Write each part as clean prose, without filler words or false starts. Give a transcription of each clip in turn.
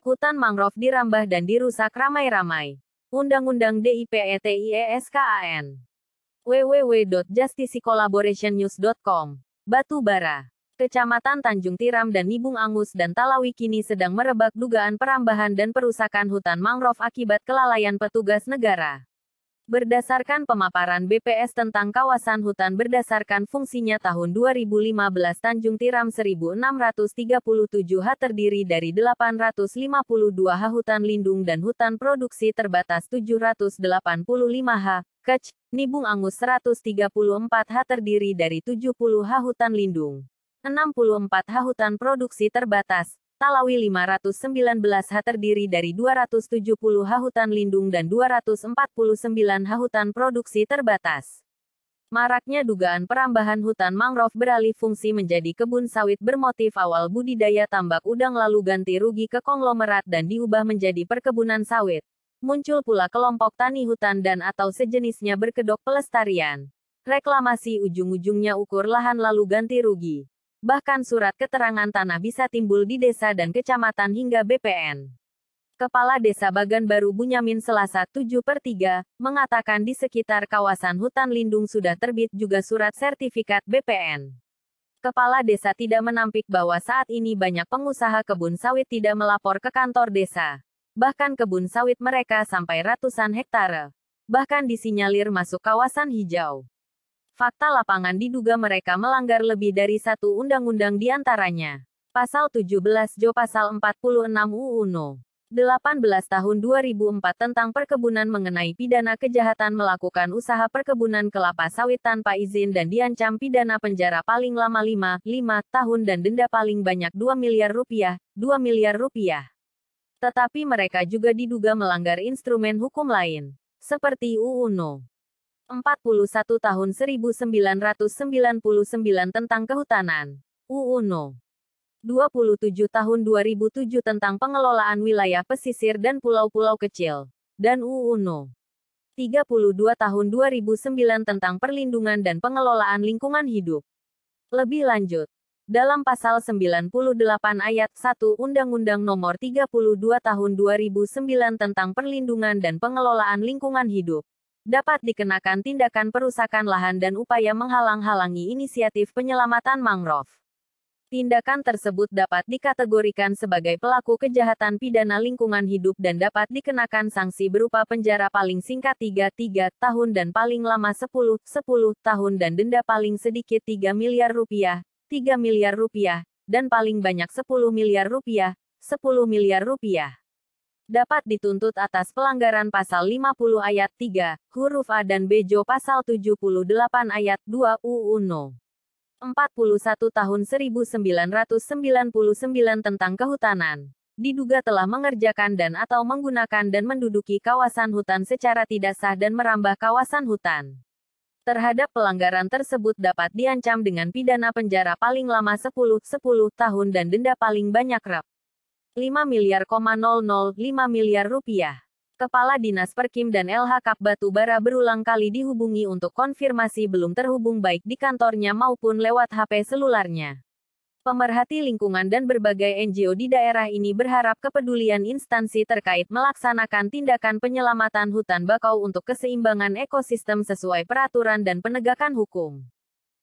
Hutan mangrove dirambah dan dirusak ramai-ramai. Undang-Undang DIPETIESKAN. www.justiccollaborationnews.com. Batu Bara. Kecamatan Tanjung Tiram dan Nibung Angus dan Talawi kini sedang merebak dugaan perambahan dan perusakan hutan mangrove akibat kelalaian petugas negara. Berdasarkan pemaparan BPS tentang kawasan hutan berdasarkan fungsinya tahun 2015, Tanjung Tiram 1637 ha terdiri dari 852 ha hutan lindung dan hutan produksi terbatas 785 ha, Kec, Nibung Angus 134 ha terdiri dari 70 ha hutan lindung, 64 ha hutan produksi terbatas, Talawi 519 ha terdiri dari 270 ha hutan lindung dan 249 ha hutan produksi terbatas. Maraknya dugaan perambahan hutan mangrove beralih fungsi menjadi kebun sawit bermotif awal budidaya tambak udang lalu ganti rugi ke konglomerat dan diubah menjadi perkebunan sawit. Muncul pula kelompok tani hutan dan atau sejenisnya berkedok pelestarian. Reklamasi ujung-ujungnya ukur lahan lalu ganti rugi. Bahkan surat keterangan tanah bisa timbul di desa dan kecamatan hingga BPN. Kepala Desa Bagan Baru Bunyamin Selasa 7/3, mengatakan di sekitar kawasan hutan lindung sudah terbit juga surat sertifikat BPN. Kepala desa tidak menampik bahwa saat ini banyak pengusaha kebun sawit tidak melapor ke kantor desa. Bahkan kebun sawit mereka sampai ratusan hektare. Bahkan disinyalir masuk kawasan hijau. Fakta lapangan diduga mereka melanggar lebih dari satu undang-undang di antaranya. Pasal 17 Jo Pasal 46 UU No. 18 Tahun 2004 tentang perkebunan mengenai pidana kejahatan melakukan usaha perkebunan kelapa sawit tanpa izin dan diancam pidana penjara paling lama 5 tahun dan denda paling banyak 2 miliar rupiah. Tetapi mereka juga diduga melanggar instrumen hukum lain, seperti UU No. 41 Tahun 1999 tentang Kehutanan, UU No. 27 Tahun 2007 tentang Pengelolaan Wilayah Pesisir dan Pulau-Pulau Kecil, dan UU No. 32 Tahun 2009 tentang Perlindungan dan Pengelolaan Lingkungan Hidup. Lebih lanjut, dalam Pasal 98 Ayat 1 Undang-Undang Nomor 32 Tahun 2009 tentang Perlindungan dan Pengelolaan Lingkungan Hidup, dapat dikenakan tindakan perusakan lahan dan upaya menghalang-halangi inisiatif penyelamatan mangrove. Tindakan tersebut dapat dikategorikan sebagai pelaku kejahatan pidana lingkungan hidup dan dapat dikenakan sanksi berupa penjara paling singkat 3 tahun dan paling lama 10 tahun dan denda paling sedikit 3 miliar rupiah, dan paling banyak 10 miliar rupiah, dapat dituntut atas pelanggaran Pasal 50 Ayat 3, huruf A dan B Jo Pasal 78 Ayat 2 UU No. 41 Tahun 1999 tentang Kehutanan. Diduga telah mengerjakan dan atau menggunakan dan menduduki kawasan hutan secara tidak sah dan merambah kawasan hutan. Terhadap pelanggaran tersebut dapat diancam dengan pidana penjara paling lama 10 tahun dan denda paling banyak Rp. 5,005 miliar rupiah. Kepala Dinas Perkim dan LH Kap Batu Bara berulang kali dihubungi untuk konfirmasi belum terhubung baik di kantornya maupun lewat HP selularnya. Pemerhati lingkungan dan berbagai NGO di daerah ini berharap kepedulian instansi terkait melaksanakan tindakan penyelamatan hutan bakau untuk keseimbangan ekosistem sesuai peraturan dan penegakan hukum.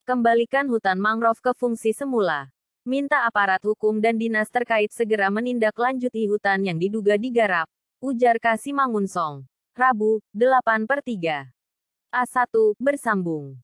Kembalikan hutan mangrove ke fungsi semula. Minta aparat hukum dan dinas terkait segera menindaklanjuti hutan yang diduga digarap, ujar Kasimangunsong. Rabu, 8/3. A1, bersambung.